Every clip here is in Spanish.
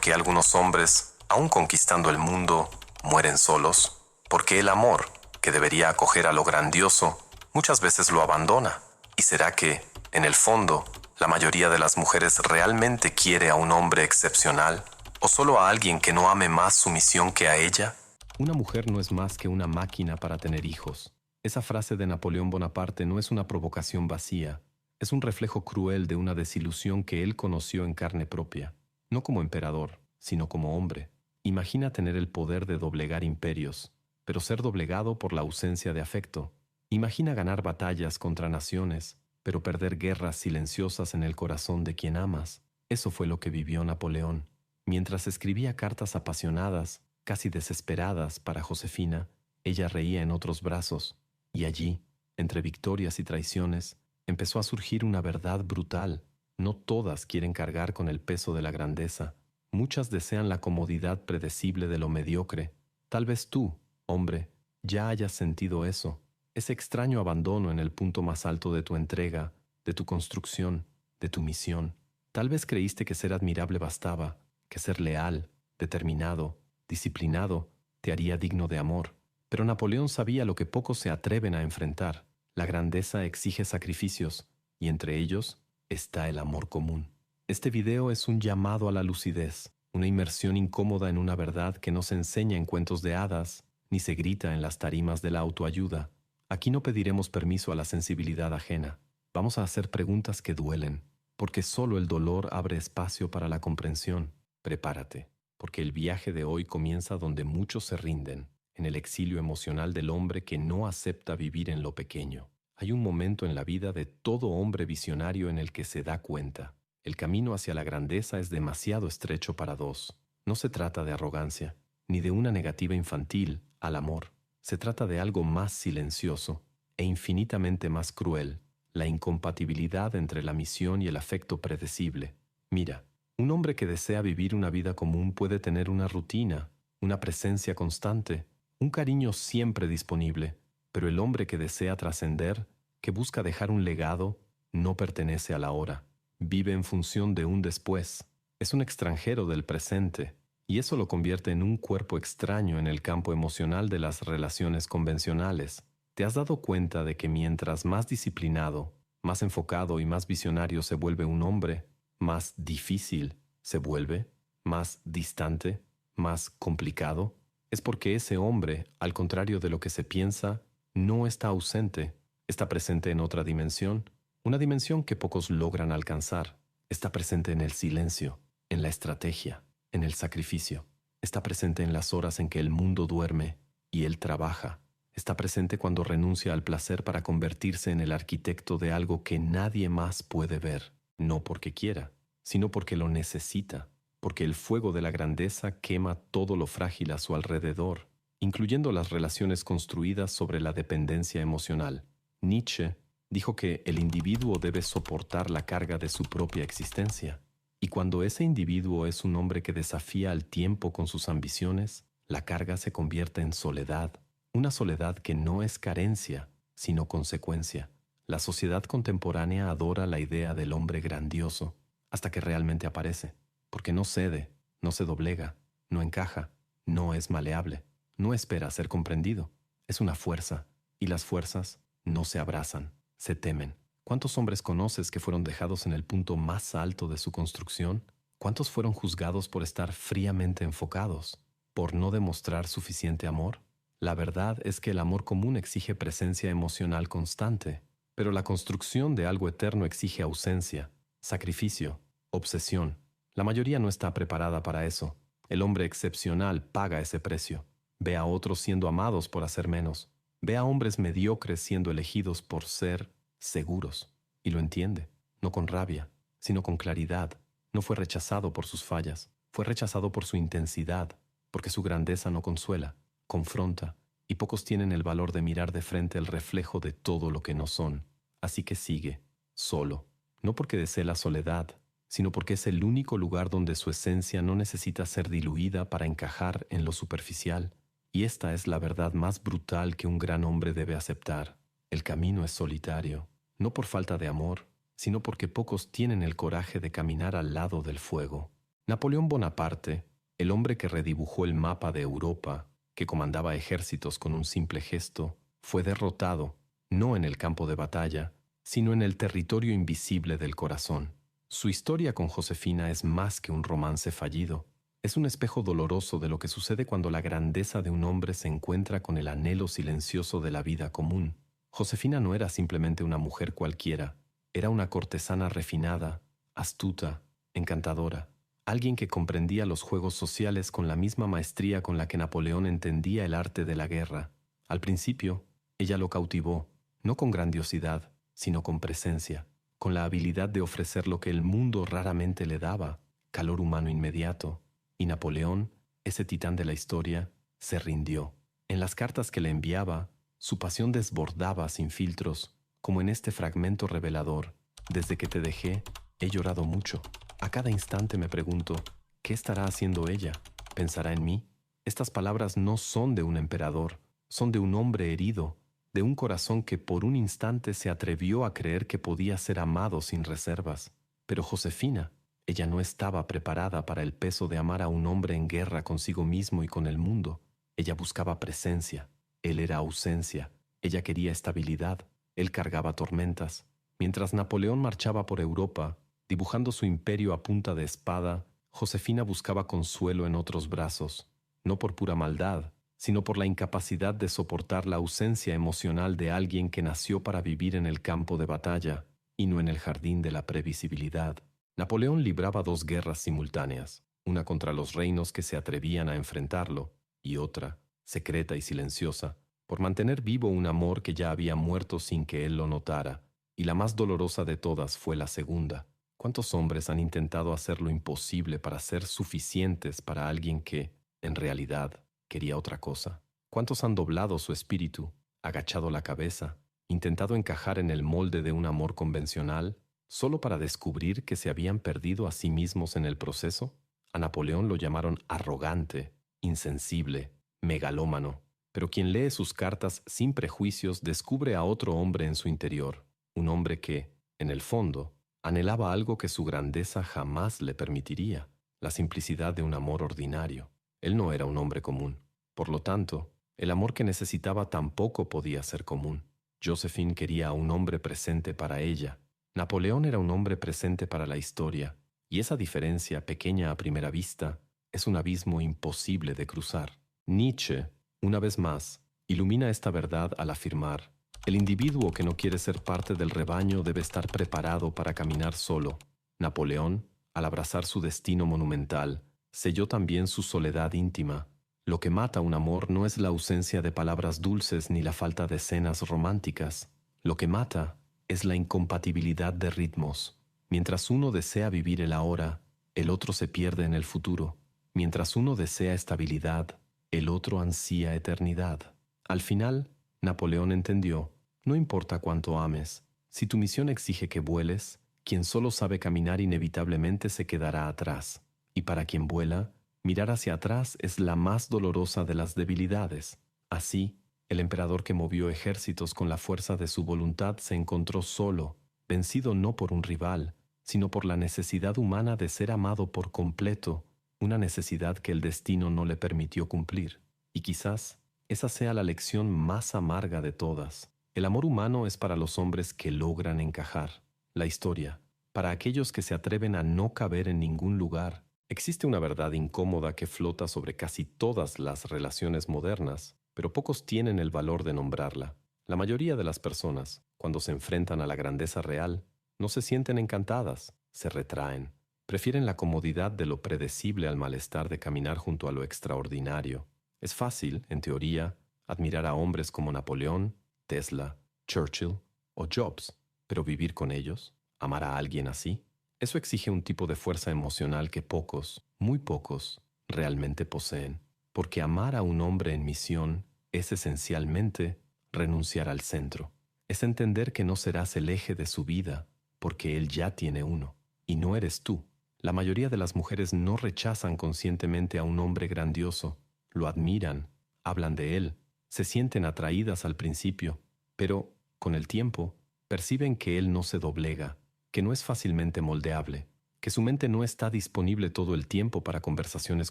qué algunos hombres, aun conquistando el mundo, mueren solos? ¿Por qué el amor, que debería acoger a lo grandioso, muchas veces lo abandona? ¿Y será que, en el fondo, la mayoría de las mujeres realmente quiere a un hombre excepcional o solo a alguien que no ame más su misión que a ella? Una mujer no es más que una máquina para tener hijos. Esa frase de Napoleón Bonaparte no es una provocación vacía, es un reflejo cruel de una desilusión que él conoció en carne propia, no como emperador, sino como hombre. Imagina tener el poder de doblegar imperios, pero ser doblegado por la ausencia de afecto. Imagina ganar batallas contra naciones, pero perder guerras silenciosas en el corazón de quien amas. Eso fue lo que vivió Napoleón. Mientras escribía cartas apasionadas, casi desesperadas para Josefina, ella reía en otros brazos, y allí, entre victorias y traiciones, empezó a surgir una verdad brutal. No todas quieren cargar con el peso de la grandeza. Muchas desean la comodidad predecible de lo mediocre. Tal vez tú, hombre, ya hayas sentido eso, ese extraño abandono en el punto más alto de tu entrega, de tu construcción, de tu misión. Tal vez creíste que ser admirable bastaba, que ser leal, determinado, disciplinado, te haría digno de amor. Pero Napoleón sabía lo que pocos se atreven a enfrentar. La grandeza exige sacrificios, y entre ellos está el amor común. Este video es un llamado a la lucidez, una inmersión incómoda en una verdad que no se enseña en cuentos de hadas, ni se grita en las tarimas de la autoayuda. Aquí no pediremos permiso a la sensibilidad ajena. Vamos a hacer preguntas que duelen, porque solo el dolor abre espacio para la comprensión. Prepárate, porque el viaje de hoy comienza donde muchos se rinden, en el exilio emocional del hombre que no acepta vivir en lo pequeño. Hay un momento en la vida de todo hombre visionario en el que se da cuenta. El camino hacia la grandeza es demasiado estrecho para dos. No se trata de arrogancia, ni de una negativa infantil al amor. Se trata de algo más silencioso e infinitamente más cruel, la incompatibilidad entre la misión y el afecto predecible. Mira, un hombre que desea vivir una vida común puede tener una rutina, una presencia constante, un cariño siempre disponible, pero el hombre que desea trascender, que busca dejar un legado, no pertenece a la hora. Vive en función de un después. Es un extranjero del presente, y eso lo convierte en un cuerpo extraño en el campo emocional de las relaciones convencionales. ¿Te has dado cuenta de que mientras más disciplinado, más enfocado y más visionario se vuelve un hombre, más difícil se vuelve, más distante, más complicado? Es porque ese hombre, al contrario de lo que se piensa, no está ausente, está presente en otra dimensión, una dimensión que pocos logran alcanzar. Está presente en el silencio, en la estrategia, en el sacrificio. Está presente en las horas en que el mundo duerme y él trabaja. Está presente cuando renuncia al placer para convertirse en el arquitecto de algo que nadie más puede ver, no porque quiera, sino porque lo necesita, porque el fuego de la grandeza quema todo lo frágil a su alrededor, incluyendo las relaciones construidas sobre la dependencia emocional. Nietzsche dijo que el individuo debe soportar la carga de su propia existencia, y cuando ese individuo es un hombre que desafía al tiempo con sus ambiciones, la carga se convierte en soledad, una soledad que no es carencia, sino consecuencia. La sociedad contemporánea adora la idea del hombre grandioso hasta que realmente aparece, porque no cede, no se doblega, no encaja, no es maleable, no espera ser comprendido. Es una fuerza, y las fuerzas no se abrazan, se temen. ¿Cuántos hombres conoces que fueron dejados en el punto más alto de su construcción? ¿Cuántos fueron juzgados por estar fríamente enfocados, por no demostrar suficiente amor? La verdad es que el amor común exige presencia emocional constante, pero la construcción de algo eterno exige ausencia, sacrificio, obsesión. La mayoría no está preparada para eso. El hombre excepcional paga ese precio. Ve a otros siendo amados por hacer menos. Ve a hombres mediocres siendo elegidos por ser seguros. Y lo entiende, no con rabia, sino con claridad. No fue rechazado por sus fallas, fue rechazado por su intensidad, porque su grandeza no consuela, confronta, y pocos tienen el valor de mirar de frente el reflejo de todo lo que no son. Así que sigue, solo, no porque desee la soledad, sino porque es el único lugar donde su esencia no necesita ser diluida para encajar en lo superficial. Y esta es la verdad más brutal que un gran hombre debe aceptar. El camino es solitario, no por falta de amor, sino porque pocos tienen el coraje de caminar al lado del fuego. Napoleón Bonaparte, el hombre que redibujó el mapa de Europa, que comandaba ejércitos con un simple gesto, fue derrotado, no en el campo de batalla, sino en el territorio invisible del corazón. Su historia con Josefina es más que un romance fallido. Es un espejo doloroso de lo que sucede cuando la grandeza de un hombre se encuentra con el anhelo silencioso de la vida común. Josefina no era simplemente una mujer cualquiera, era una cortesana refinada, astuta, encantadora, alguien que comprendía los juegos sociales con la misma maestría con la que Napoleón entendía el arte de la guerra. Al principio, ella lo cautivó, no con grandiosidad, sino con presencia, con la habilidad de ofrecer lo que el mundo raramente le daba, calor humano inmediato. Y Napoleón, ese titán de la historia, se rindió. En las cartas que le enviaba, su pasión desbordaba sin filtros, como en este fragmento revelador. Desde que te dejé, he llorado mucho. A cada instante me pregunto, ¿qué estará haciendo ella? ¿Pensará en mí? Estas palabras no son de un emperador, son de un hombre herido, de un corazón que por un instante se atrevió a creer que podía ser amado sin reservas. Pero Josefina, ella no estaba preparada para el peso de amar a un hombre en guerra consigo mismo y con el mundo. Ella buscaba presencia, él era ausencia, ella quería estabilidad, él cargaba tormentas. Mientras Napoleón marchaba por Europa, dibujando su imperio a punta de espada, Josefina buscaba consuelo en otros brazos, no por pura maldad, sino por la incapacidad de soportar la ausencia emocional de alguien que nació para vivir en el campo de batalla y no en el jardín de la previsibilidad. Napoleón libraba dos guerras simultáneas, una contra los reinos que se atrevían a enfrentarlo, y otra, secreta y silenciosa, por mantener vivo un amor que ya había muerto sin que él lo notara, y la más dolorosa de todas fue la segunda. ¿Cuántos hombres han intentado hacer lo imposible para ser suficientes para alguien que, en realidad, quería otra cosa? ¿Cuántos han doblado su espíritu, agachado la cabeza, intentado encajar en el molde de un amor convencional, solo para descubrir que se habían perdido a sí mismos en el proceso? A Napoleón lo llamaron arrogante, insensible, megalómano, pero quien lee sus cartas sin prejuicios descubre a otro hombre en su interior, un hombre que, en el fondo, anhelaba algo que su grandeza jamás le permitiría, la simplicidad de un amor ordinario. Él no era un hombre común. Por lo tanto, el amor que necesitaba tampoco podía ser común. Josephine quería a un hombre presente para ella. Napoleón era un hombre presente para la historia, y esa diferencia, pequeña a primera vista, es un abismo imposible de cruzar. Nietzsche, una vez más, ilumina esta verdad al afirmar: el individuo que no quiere ser parte del rebaño debe estar preparado para caminar solo. Napoleón, al abrazar su destino monumental, selló también su soledad íntima. Lo que mata un amor no es la ausencia de palabras dulces ni la falta de escenas románticas. Lo que mata es la incompatibilidad de ritmos. Mientras uno desea vivir el ahora, el otro se pierde en el futuro. Mientras uno desea estabilidad, el otro ansía eternidad. Al final, Napoleón entendió: no importa cuánto ames, si tu misión exige que vueles, quien solo sabe caminar inevitablemente se quedará atrás. Y para quien vuela, mirar hacia atrás es la más dolorosa de las debilidades. Así, el emperador que movió ejércitos con la fuerza de su voluntad se encontró solo, vencido no por un rival, sino por la necesidad humana de ser amado por completo, una necesidad que el destino no le permitió cumplir. Y quizás esa sea la lección más amarga de todas. El amor humano es para los hombres que logran encajar. La historia, para aquellos que se atreven a no caber en ningún lugar. Existe una verdad incómoda que flota sobre casi todas las relaciones modernas, pero pocos tienen el valor de nombrarla. La mayoría de las personas, cuando se enfrentan a la grandeza real, no se sienten encantadas, se retraen. Prefieren la comodidad de lo predecible al malestar de caminar junto a lo extraordinario. Es fácil, en teoría, admirar a hombres como Napoleón, Tesla, Churchill o Jobs, pero vivir con ellos, amar a alguien así, eso exige un tipo de fuerza emocional que pocos, muy pocos, realmente poseen. Porque amar a un hombre en misión es esencialmente renunciar al centro. Es entender que no serás el eje de su vida, porque él ya tiene uno, y no eres tú. La mayoría de las mujeres no rechazan conscientemente a un hombre grandioso, lo admiran, hablan de él, se sienten atraídas al principio, pero, con el tiempo, perciben que él no se doblega, que no es fácilmente moldeable, que su mente no está disponible todo el tiempo para conversaciones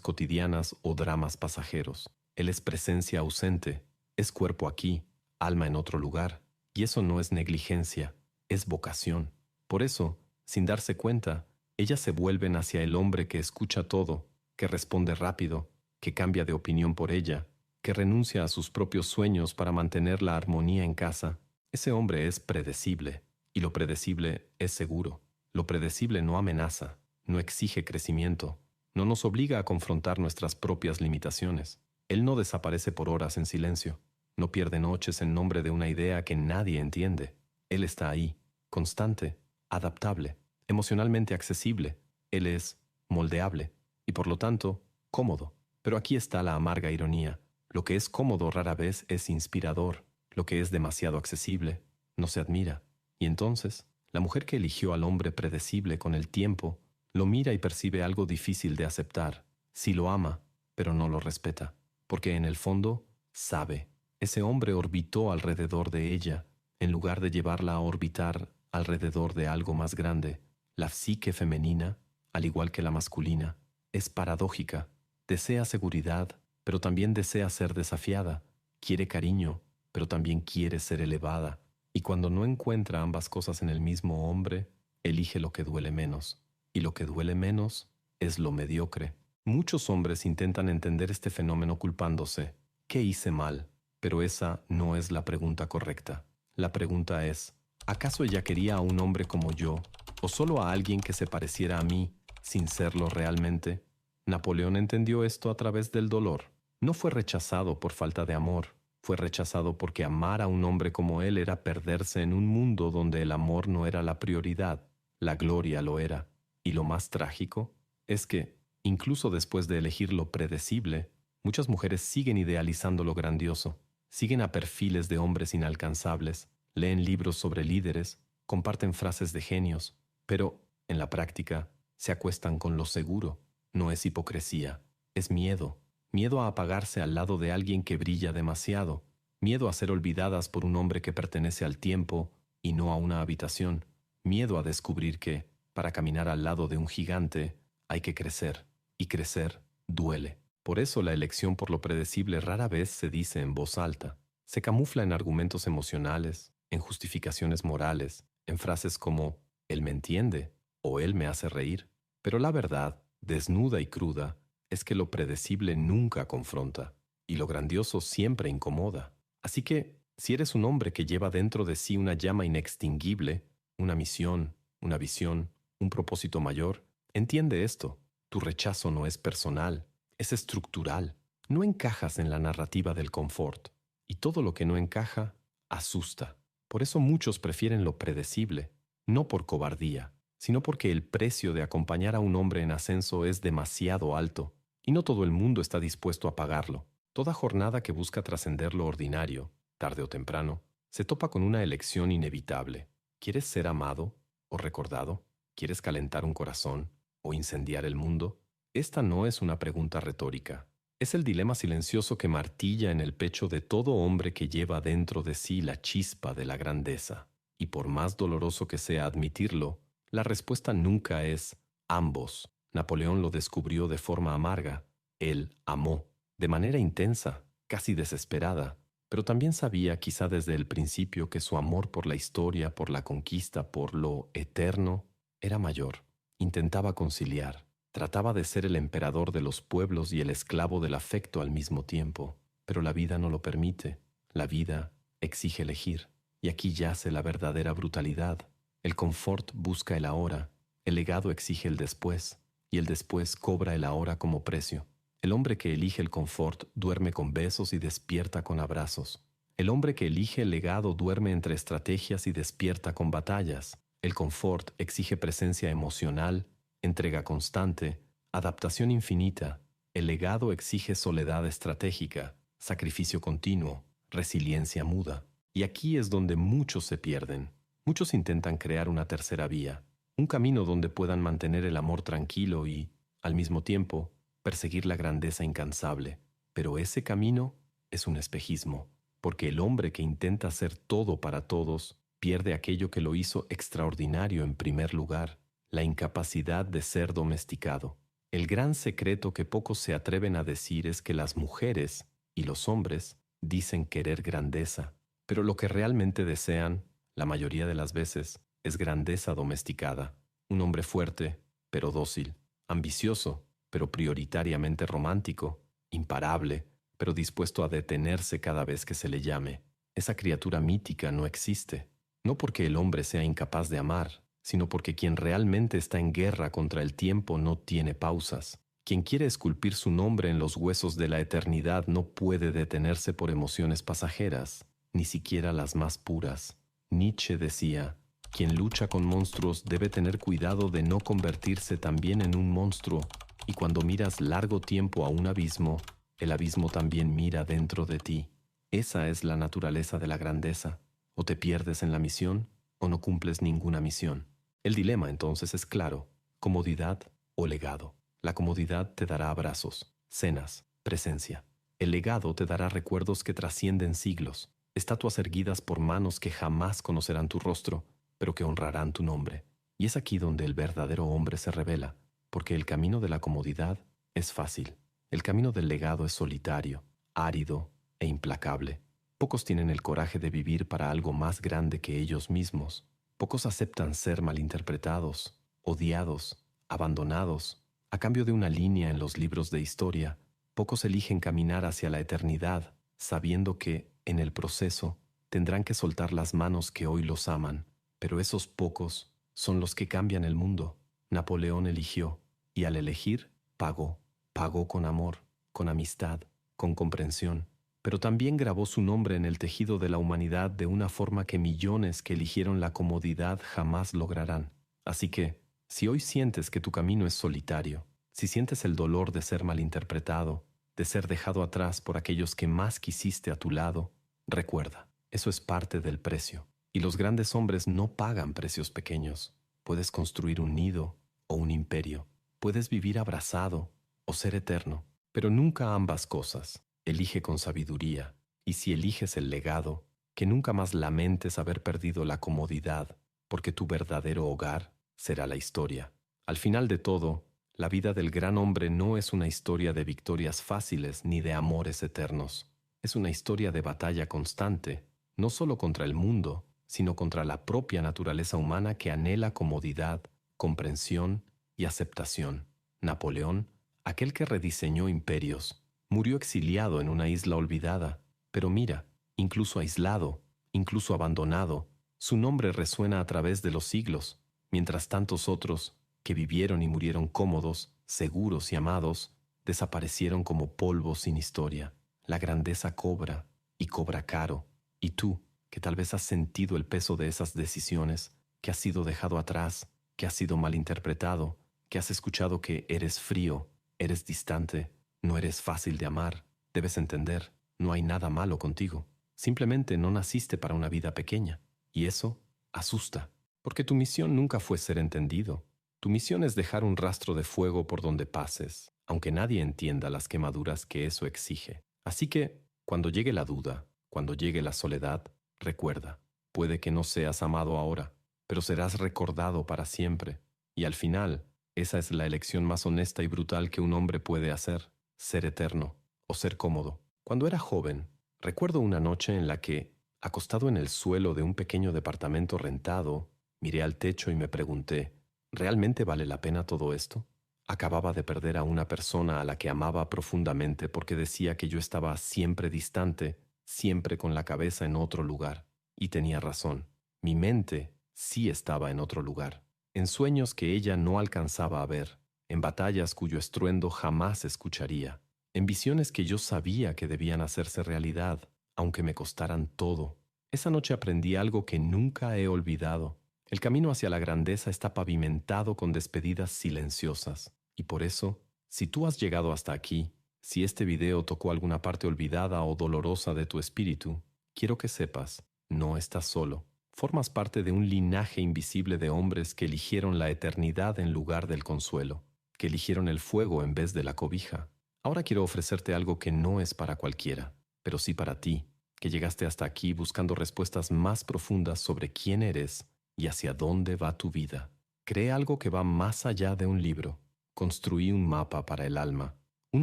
cotidianas o dramas pasajeros. Él es presencia ausente, es cuerpo aquí, alma en otro lugar, y eso no es negligencia, es vocación. Por eso, sin darse cuenta, ellas se vuelven hacia el hombre que escucha todo, que responde rápido, que cambia de opinión por ella, que renuncia a sus propios sueños para mantener la armonía en casa. Ese hombre es predecible, y lo predecible es seguro. Lo predecible no amenaza, no exige crecimiento, no nos obliga a confrontar nuestras propias limitaciones. Él no desaparece por horas en silencio, no pierde noches en nombre de una idea que nadie entiende. Él está ahí, constante, adaptable, emocionalmente accesible. Él es moldeable y por lo tanto cómodo. Pero aquí está la amarga ironía. Lo que es cómodo rara vez es inspirador. Lo que es demasiado accesible no se admira. Y entonces, la mujer que eligió al hombre predecible con el tiempo lo mira y percibe algo difícil de aceptar. Sí lo ama, pero no lo respeta. Porque en el fondo, sabe. Ese hombre orbitó alrededor de ella, en lugar de llevarla a orbitar alrededor de algo más grande. La psique femenina, al igual que la masculina, es paradójica. Desea seguridad, pero también desea ser desafiada. Quiere cariño, pero también quiere ser elevada. Y cuando no encuentra ambas cosas en el mismo hombre, elige lo que duele menos. Y lo que duele menos es lo mediocre. Muchos hombres intentan entender este fenómeno culpándose. ¿Qué hice mal? Pero esa no es la pregunta correcta. La pregunta es, ¿acaso ella quería a un hombre como yo, o solo a alguien que se pareciera a mí, sin serlo realmente? Napoleón entendió esto a través del dolor. No fue rechazado por falta de amor. Fue rechazado porque amar a un hombre como él era perderse en un mundo donde el amor no era la prioridad, la gloria lo era. Y lo más trágico es que, incluso después de elegir lo predecible, muchas mujeres siguen idealizando lo grandioso, siguen a perfiles de hombres inalcanzables, leen libros sobre líderes, comparten frases de genios, pero, en la práctica, se acuestan con lo seguro. No es hipocresía, es miedo. Miedo a apagarse al lado de alguien que brilla demasiado. Miedo a ser olvidadas por un hombre que pertenece al tiempo y no a una habitación. Miedo a descubrir que, para caminar al lado de un gigante, hay que crecer. Y crecer duele. Por eso la elección por lo predecible rara vez se dice en voz alta. Se camufla en argumentos emocionales, en justificaciones morales, en frases como «él me entiende» o «él me hace reír». Pero la verdad, desnuda y cruda, es que lo predecible nunca confronta, y lo grandioso siempre incomoda. Así que, si eres un hombre que lleva dentro de sí una llama inextinguible, una misión, una visión, un propósito mayor, entiende esto. Tu rechazo no es personal, es estructural. No encajas en la narrativa del confort, y todo lo que no encaja, asusta. Por eso muchos prefieren lo predecible, no por cobardía, sino porque el precio de acompañar a un hombre en ascenso es demasiado alto, y no todo el mundo está dispuesto a pagarlo. Toda jornada que busca trascender lo ordinario, tarde o temprano, se topa con una elección inevitable. ¿Quieres ser amado o recordado? ¿Quieres calentar un corazón o incendiar el mundo? Esta no es una pregunta retórica. Es el dilema silencioso que martilla en el pecho de todo hombre que lleva dentro de sí la chispa de la grandeza. Y por más doloroso que sea admitirlo, la respuesta nunca es ambos. Napoleón lo descubrió de forma amarga. Él amó, de manera intensa, casi desesperada, pero también sabía quizá desde el principio que su amor por la historia, por la conquista, por lo eterno, era mayor. Intentaba conciliar, trataba de ser el emperador de los pueblos y el esclavo del afecto al mismo tiempo, pero la vida no lo permite. La vida exige elegir, y aquí yace la verdadera brutalidad. El confort busca el ahora, el legado exige el después, y el después cobra el ahora como precio. El hombre que elige el confort duerme con besos y despierta con abrazos. El hombre que elige el legado duerme entre estrategias y despierta con batallas. El confort exige presencia emocional, entrega constante, adaptación infinita. El legado exige soledad estratégica, sacrificio continuo, resiliencia muda. Y aquí es donde muchos se pierden. Muchos intentan crear una tercera vía, un camino donde puedan mantener el amor tranquilo y, al mismo tiempo, perseguir la grandeza incansable. Pero ese camino es un espejismo, porque el hombre que intenta ser todo para todos pierde aquello que lo hizo extraordinario en primer lugar, la incapacidad de ser domesticado. El gran secreto que pocos se atreven a decir es que las mujeres y los hombres dicen querer grandeza, pero lo que realmente desean, la mayoría de las veces, es grandeza domesticada. Un hombre fuerte, pero dócil, ambicioso, pero prioritariamente romántico, imparable, pero dispuesto a detenerse cada vez que se le llame. Esa criatura mítica no existe, no porque el hombre sea incapaz de amar, sino porque quien realmente está en guerra contra el tiempo no tiene pausas. Quien quiere esculpir su nombre en los huesos de la eternidad no puede detenerse por emociones pasajeras, ni siquiera las más puras. Nietzsche decía, quien lucha con monstruos debe tener cuidado de no convertirse también en un monstruo, y cuando miras largo tiempo a un abismo, el abismo también mira dentro de ti. Esa es la naturaleza de la grandeza. O te pierdes en la misión, o no cumples ninguna misión. El dilema entonces es claro, comodidad o legado. La comodidad te dará abrazos, cenas, presencia. El legado te dará recuerdos que trascienden siglos, estatuas erguidas por manos que jamás conocerán tu rostro, pero que honrarán tu nombre. Y es aquí donde el verdadero hombre se revela, porque el camino de la comodidad es fácil. El camino del legado es solitario, árido e implacable. Pocos tienen el coraje de vivir para algo más grande que ellos mismos. Pocos aceptan ser malinterpretados, odiados, abandonados, a cambio de una línea en los libros de historia. Pocos eligen caminar hacia la eternidad, sabiendo que, en el proceso, tendrán que soltar las manos que hoy los aman. Pero esos pocos son los que cambian el mundo. Napoleón eligió, y al elegir, pagó. Pagó con amor, con amistad, con comprensión. Pero también grabó su nombre en el tejido de la humanidad de una forma que millones que eligieron la comodidad jamás lograrán. Así que, si hoy sientes que tu camino es solitario, si sientes el dolor de ser malinterpretado, de ser dejado atrás por aquellos que más quisiste a tu lado, recuerda, eso es parte del precio. Y los grandes hombres no pagan precios pequeños. Puedes construir un nido o un imperio. Puedes vivir abrazado o ser eterno, pero nunca ambas cosas. Elige con sabiduría, y si eliges el legado, que nunca más lamentes haber perdido la comodidad, porque tu verdadero hogar será la historia. Al final de todo, la vida del gran hombre no es una historia de victorias fáciles ni de amores eternos. Es una historia de batalla constante, no solo contra el mundo, sino contra la propia naturaleza humana que anhela comodidad, comprensión y aceptación. Napoleón, aquel que rediseñó imperios, murió exiliado en una isla olvidada, pero mira, incluso aislado, incluso abandonado, su nombre resuena a través de los siglos, mientras tantos otros, que vivieron y murieron cómodos, seguros y amados, desaparecieron como polvo sin historia. La grandeza cobra, y cobra caro, y tú, que tal vez has sentido el peso de esas decisiones, que has sido dejado atrás, que has sido malinterpretado, que has escuchado que eres frío, eres distante, no eres fácil de amar, debes entender, no hay nada malo contigo. Simplemente no naciste para una vida pequeña. Y eso asusta, porque tu misión nunca fue ser entendido. Tu misión es dejar un rastro de fuego por donde pases, aunque nadie entienda las quemaduras que eso exige. Así que, cuando llegue la duda, cuando llegue la soledad, recuerda, puede que no seas amado ahora, pero serás recordado para siempre. Y al final, esa es la elección más honesta y brutal que un hombre puede hacer. Ser eterno o ser cómodo. Cuando era joven, recuerdo una noche en la que, acostado en el suelo de un pequeño departamento rentado, miré al techo y me pregunté, ¿realmente vale la pena todo esto? Acababa de perder a una persona a la que amaba profundamente porque decía que yo estaba siempre distante, siempre con la cabeza en otro lugar. Y tenía razón. Mi mente sí estaba en otro lugar, en sueños que ella no alcanzaba a ver, en batallas cuyo estruendo jamás escucharía, en visiones que yo sabía que debían hacerse realidad, aunque me costaran todo. Esa noche aprendí algo que nunca he olvidado. El camino hacia la grandeza está pavimentado con despedidas silenciosas. Y por eso, si tú has llegado hasta aquí, si este video tocó alguna parte olvidada o dolorosa de tu espíritu, quiero que sepas, no estás solo. Formas parte de un linaje invisible de hombres que eligieron la eternidad en lugar del consuelo, que eligieron el fuego en vez de la cobija. Ahora quiero ofrecerte algo que no es para cualquiera, pero sí para ti, que llegaste hasta aquí buscando respuestas más profundas sobre quién eres y hacia dónde va tu vida. Crea algo que va más allá de un libro. Construí un mapa para el alma. Un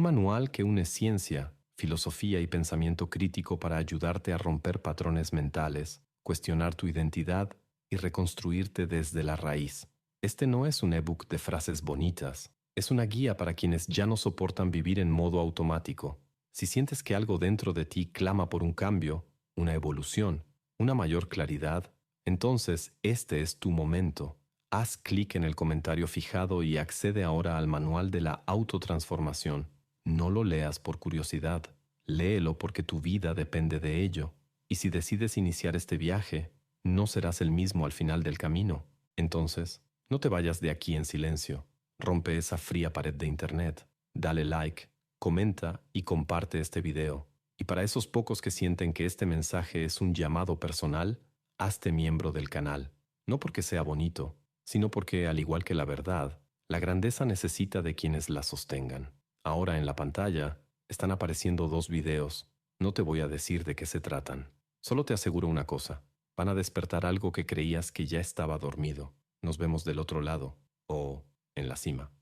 manual que une ciencia, filosofía y pensamiento crítico para ayudarte a romper patrones mentales, cuestionar tu identidad y reconstruirte desde la raíz. Este no es un ebook de frases bonitas. Es una guía para quienes ya no soportan vivir en modo automático. Si sientes que algo dentro de ti clama por un cambio, una evolución, una mayor claridad, entonces este es tu momento. Haz clic en el comentario fijado y accede ahora al manual de la autotransformación. No lo leas por curiosidad, léelo porque tu vida depende de ello. Y si decides iniciar este viaje, no serás el mismo al final del camino. Entonces, no te vayas de aquí en silencio. Rompe esa fría pared de internet. Dale like, comenta y comparte este video. Y para esos pocos que sienten que este mensaje es un llamado personal, hazte miembro del canal. No porque sea bonito, sino porque, al igual que la verdad, la grandeza necesita de quienes la sostengan. Ahora en la pantalla están apareciendo 2 videos. No te voy a decir de qué se tratan. Solo te aseguro una cosa. Van a despertar algo que creías que ya estaba dormido. Nos vemos del otro lado, o en la cima.